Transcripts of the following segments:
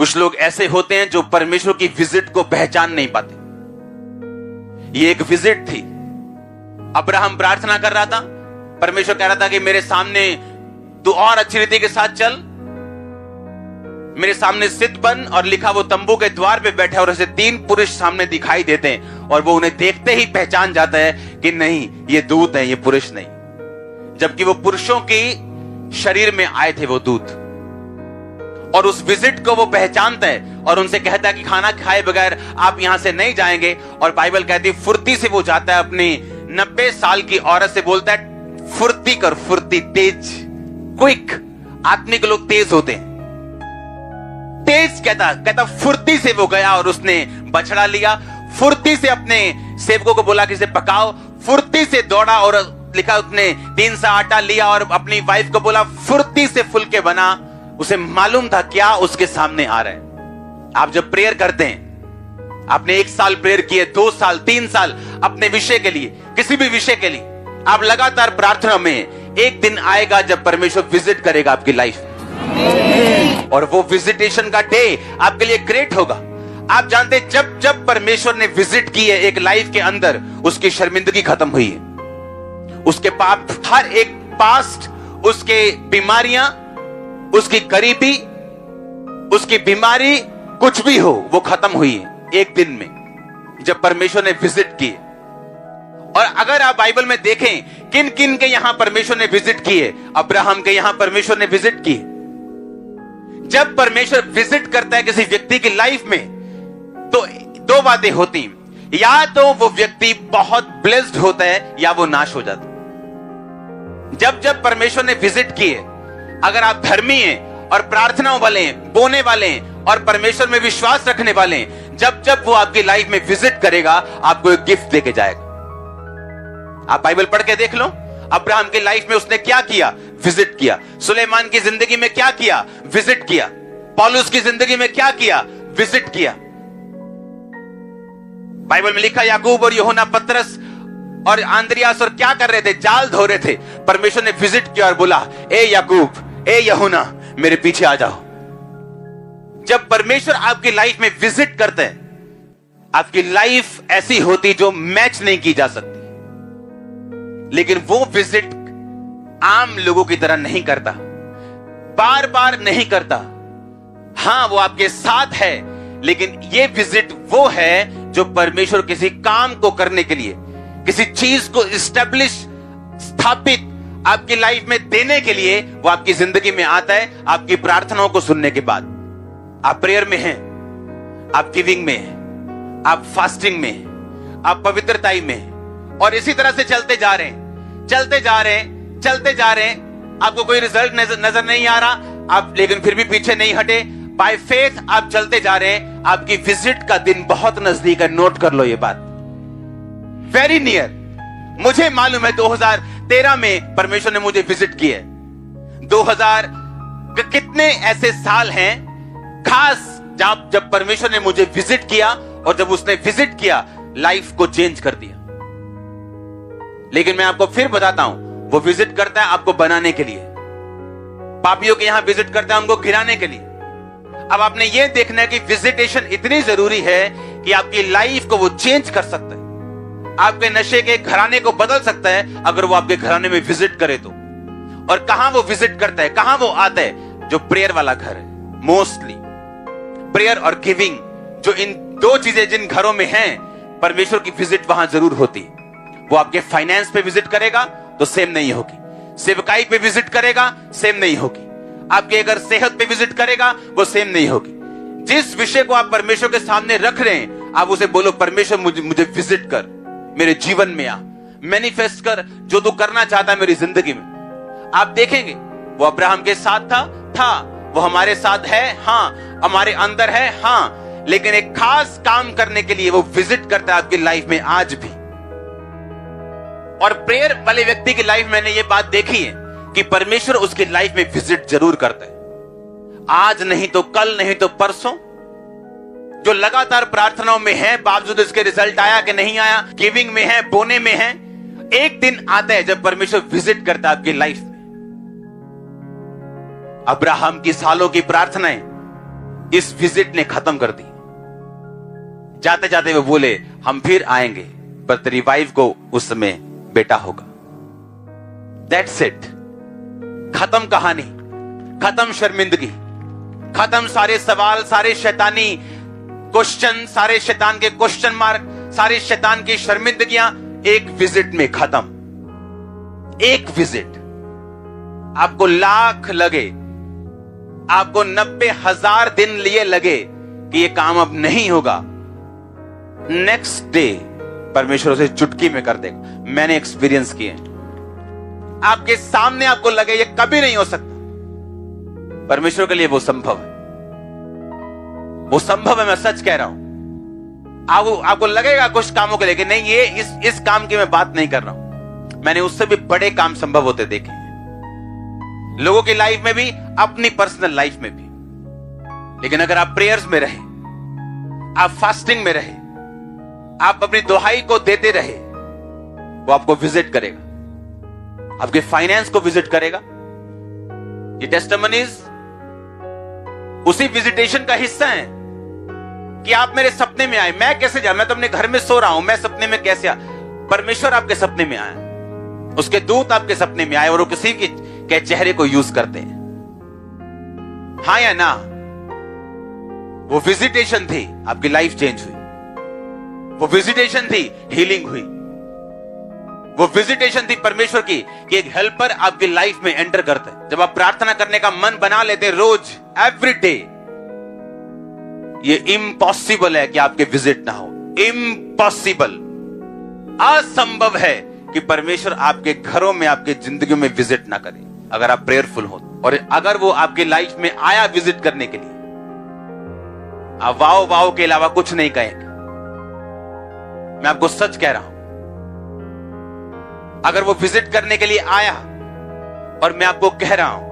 कुछ लोग ऐसे होते हैं जो परमेश्वर की विजिट को पहचान नहीं पाते। ये एक विजिट थी। अब्राहम प्रार्थना कर रहा था, परमेश्वर कह रहा था कि मेरे सामने तू और अच्छी रीति के साथ चल, मेरे सामने सिद्ध बन। और लिखा वो तंबू के द्वार पे बैठे और उसे 3 पुरुष सामने दिखाई देते हैं और वो उन्हें देखते ही पहचान जाता है कि नहीं, ये दूत है, ये पुरुष नहीं। जबकि वो पुरुषों की शरीर में आए थे वो दूत। और उस विजिट को वो पहचानता है और उनसे कहता है कि खाना खाए बगैर आप यहां से नहीं जाएंगे। और बाइबल कहती है फुर्ती से वो जाता है, अपनी 90 साल की औरत से बोलता है फुर्ती कर, फुर्ती, तेज, क्विक। आत्मिक लोग तेज होते हैं। तेज कहता फुर्ती से वो गया और उसने बछड़ा लिया, फुर्ती से अपने सेवकों को बोला कि इसे पकाओ, फुर्ती से दौड़ा और लिखा उसने 3 सा आटा लिया और अपनी वाइफ को बोला, फुर्ती से फुलके बना। उसे मालूम था क्या उसके सामने आ रहा है। आप जब प्रेयर करते हैं, आपने 1 साल प्रेयर किए, 2 साल, 3 साल अपने विषय के लिए, किसी भी विषय के लिए, आप लगातार प्रार्थना में, एक दिन आएगा जब परमेश्वर विजिट करेगा आपकी लाइफ में। और वो विजिटेशन का डे आपके लिए ग्रेट होगा। आप जानते हैं जब जब परमेश्वर ने विजिट की है एक लाइफ के अंदर, उसकी शर्मिंदगी खत्म हुई है। उसके पाप, हर एक पास्ट, उसके बीमारियां, उसकी गरीबी, उसकी बीमारी, कुछ भी हो, वो खत्म हुई है एक दिन में जब परमेश्वर ने विजिट की। और अगर आप बाइबल में देखें किन किन के यहां परमेश्वर ने विजिट किए, अब्राहम के यहां परमेश्वर ने विजिट की। जब परमेश्वर विजिट करता है किसी व्यक्ति की लाइफ में तो 2 बातें होती हैं, या तो वो व्यक्ति बहुत ब्लेस्ड होता है या वो नाश हो जाता है। जब जब परमेश्वर ने विजिट किए, अगर आप धर्मी हैं और प्रार्थनाओं वाले हैं, बोने वाले हैं और परमेश्वर में विश्वास रखने वाले हैं, जब जब वो आपकी लाइफ में विजिट करेगा आपको एक गिफ्ट देके जाएगा। आप बाइबल पढ़ के देख लो, अब्राहम की लाइफ में उसने क्या किया, विजिट किया। सुलेमान की जिंदगी में क्या किया, विजिट किया। पौलुस की जिंदगी में क्या किया, विजिट किया। बाइबल में लिखा याकूब और यूहन्ना, पतरस और आंद्रियास और क्या कर रहे थे, जाल धो रहे थे। परमेश्वर ने विजिट किया और बोला, ए याकूब, ए यूहन्ना, मेरे पीछे आ जाओ। जब परमेश्वर आपकी लाइफ में विजिट करते हैं, आपकी लाइफ ऐसी होती जो मैच नहीं की जा सकती। लेकिन वो विजिट आम लोगों की तरह नहीं करता, बार बार नहीं करता। हां, वो आपके साथ है, लेकिन ये विजिट वो है जो परमेश्वर किसी काम को करने के लिए, किसी चीज को इस्टेब्लिश, स्थापित आपकी लाइफ में देने के लिए वो आपकी जिंदगी में आता है। आपकी प्रार्थनाओं को सुनने के बाद आप प्रेयर में हैं, आप गिविंग में हैं, आप फास्टिंग में हैं, आप पवित्रताई में हैं, और इसी तरह से चलते जा रहे हैं, चलते जा रहे हैं, चलते जा रहे हैं। आपको कोई रिजल्ट नजर नहीं आ रहा, आप लेकिन फिर भी पीछे नहीं हटे। बाय फेथ आप चलते जा रहे हैं। आपकी विजिट का दिन बहुत नजदीक है। नोट कर लो ये बात, वेरी नियर। मुझे मालूम है 2013 में परमेश्वर ने मुझे विजिट किया। 2000 कितने ऐसे साल हैं खास जब परमेश्वर ने मुझे विजिट किया, और जब उसने विजिट किया लाइफ को चेंज कर दिया। लेकिन मैं आपको फिर बताता हूं, वो विजिट करता है आपको बनाने के लिए। पापियों के यहां विजिट करता है उनको गिराने के लिए। अब आपने ये देखना है कि विजिटेशन इतनी जरूरी है कि आपकी लाइफ को वो चेंज कर सकता है, आपके नशे के घराने को बदल सकता है अगर वो आपके घराने में विजिट करे तो। और कहां वो विजिट करता है, कहां वो आता है, जो प्रेयर वाला घर है। मोस्टली प्रेयर और गिविंग, जो इन 2 चीजें जिन घरों में हैं, परमेश्वर की विजिट वहां जरूर होती। वो आपके फाइनेंस पे विजिट करेगा तो सेम नहीं होगी, सेवकाई पे विजिट करेगा सेम नहीं होगी, आपके अगर सेहत पे विजिट करेगा वो सेम नहीं होगी। जिस विषय को आप परमेश्वर के सामने रख रहे हैं, आप उसे बोलो, परमेश्वर मुझे विजिट कर, मेरे जीवन में आ, मैनिफेस्ट कर जो तू करना चाहता है मेरी जिंदगी में। आप देखेंगे वो अब्राहम के साथ था, वो हमारे साथ है, हां, हमारे अंदर है, हां, लेकिन एक खास काम करने के लिए वो विजिट करता है आपकी लाइफ में आज भी। और प्रेयर वाले व्यक्ति की लाइफ मैंने ये बात देखी है कि परमेश्वर उसकी लाइफ में विजिट जरूर करता है। आज नहीं तो कल, नहीं तो परसों। जो लगातार प्रार्थनाओं में है, बावजूद इसके रिजल्ट आया कि नहीं आया, गिविंग में है, बोने में है, एक दिन आता है जब परमेश्वर विजिट करता है आपकी लाइफ में। अब्राहम की सालों की प्रार्थनाएं इस विजिट ने खत्म कर दी। जाते जाते वो बोले हम फिर आएंगे, पर तेरी वाइफ को उस समय बेटा होगा। That's it. खत्म कहानी, खत्म शर्मिंदगी, खत्म सारे सवाल, सारे शैतानी क्वेश्चन, सारे शैतान के क्वेश्चन मार्क, सारे शैतान की शर्मिंदगियां एक विजिट में खत्म। एक विजिट। आपको लाख लगे, आपको 90,000 दिन लिए लगे कि ये काम अब नहीं होगा, नेक्स्ट डे परमेश्वर उसे चुटकी में कर देगा। मैंने एक्सपीरियंस किए। आपके सामने आपको लगे ये कभी नहीं हो सकता, परमेश्वर के लिए वो संभव है। वो संभव है, मैं सच कह रहा हूं। आपको लगेगा कुछ कामों के लेके, नहीं ये इस काम की मैं बात नहीं कर रहा हूं। मैंने उससे भी बड़े काम संभव होते देखे हैं, लोगों की लाइफ में भी, अपनी पर्सनल लाइफ में भी। लेकिन अगर आप प्रेयर्स में रहे, आप फास्टिंग में रहे, आप अपनी दुहाई को देते रहे, वो आपको विजिट करेगा, आपके फाइनेंस को विजिट करेगा। ये टेस्टिमनीज उसी विजिटेशन का हिस्सा है कि आप मेरे सपने में आए। मैं कैसे जाऊं? मैं तो अपने घर में सो रहा हूं, मैं सपने में कैसे आया? परमेश्वर आपके सपने में आया, उसके दूत आपके सपने में आए और वो किसी के चेहरे को यूज करते हैं। हाँ या ना? वो विजिटेशन थी, आपकी लाइफ चेंज हुई। वो विजिटेशन थी, हीलिंग हुई। वो विजिटेशन थी परमेश्वर की कि एक हेल्पर आपकी लाइफ में एंटर करता है। जब आप प्रार्थना करने का मन बना लेते रोज, एवरी डे, ये इम्पॉसिबल है कि आपके विजिट ना हो। इम्पॉसिबल, असंभव है कि परमेश्वर आपके घरों में, आपके जिंदगियों में विजिट ना करे, अगर आप प्रेयरफुल हो। और अगर वो आपकी लाइफ में आया विजिट करने के लिए, आप वाओ वाओ के अलावा कुछ नहीं कहेंगे। मैं आपको सच कह रहा हूं, अगर वो विजिट करने के लिए आया, और मैं आपको कह रहा हूं,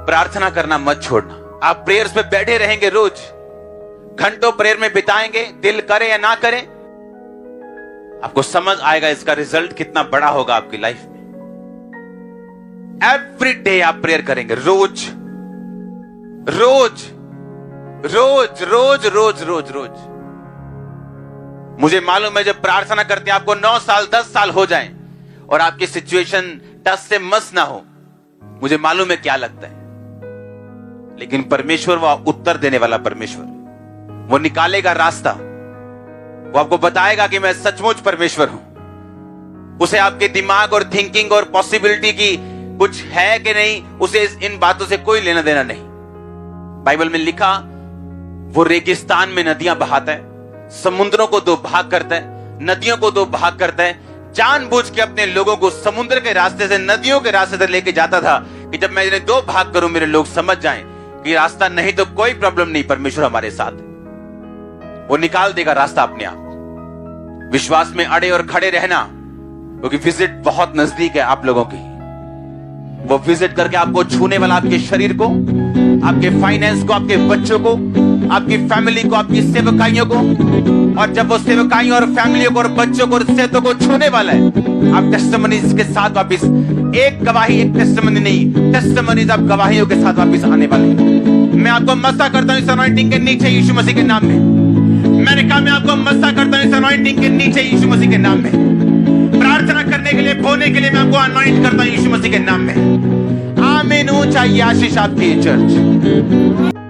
प्रार्थना करना मत छोड़ना। आप प्रेयर्स पे बैठे रहेंगे, रोज घंटों प्रेयर में बिताएंगे, दिल करे या ना करे, आपको समझ आएगा इसका रिजल्ट कितना बड़ा होगा आपकी लाइफ में। एवरी डे आप प्रेयर करेंगे, रोज रोज रोज रोज रोज रोज रोज। मुझे मालूम है जब प्रार्थना करते हैं आपको 9 साल 10 साल हो जाएं और आपकी सिचुएशन टस से मस ना हो, मुझे मालूम है क्या लगता है। लेकिन परमेश्वर वो उत्तर देने वाला परमेश्वर, वो निकालेगा रास्ता, वो आपको बताएगा कि मैं सचमुच परमेश्वर हूं। उसे आपके दिमाग और थिंकिंग और पॉसिबिलिटी की कुछ है कि नहीं, उसे इन बातों से कोई लेना देना नहीं। बाइबल में लिखा, वो रेगिस्तान में नदियां बहाता है, समुद्रों को 2 भाग करता है, नदियों को 2 भाग करता है। जानबूझ के अपने लोगों को समुद्र के रास्ते से, नदियों के रास्ते से लेके जाता था कि जब मैं इन्हें 2 भाग करूं, मेरे लोग समझ जाएं कि रास्ता नहीं तो कोई प्रॉब्लम नहीं, परमेश्वर हमारे साथ है, वो निकाल देगा रास्ता अपने आप। विश्वास में अड़े और खड़े रहना, क्योंकि विजिट बहुत नजदीक है आप लोगों की। वो विजिट करके आपको छूने वाला, आपके शरीर को, आपके फाइनेंस को, आपके बच्चों को, आपकी फैमिली को, आपकी सेवकाइयों को। और जब वो सेवकाइयों और फैमिलियों को और बच्चों को और सेवकों को छूने वाला है, आप टेस्टिमनीज के साथ वापिस, एक गवाही, एक टेस्टिमनी नहीं, टेस्टिमनीज आप गवाहियों के साथ वापिस आने वाले हैं। मैं आपको मसा करता हूं इस अनॉइंटिंग के नीचे यीशु मसीह के नाम में। मैंने कहा मैं आपको मसा करता हूं इस अनॉइंटिंग के नीचे यीशु मसीह के नाम में। प्रार्थना करने के लिए, बोलने के लिए मैं आपको अनॉइंट करता हूं यीशु मसीह के नाम में। आमीन। चाहिए आशीष आपकी चर्च।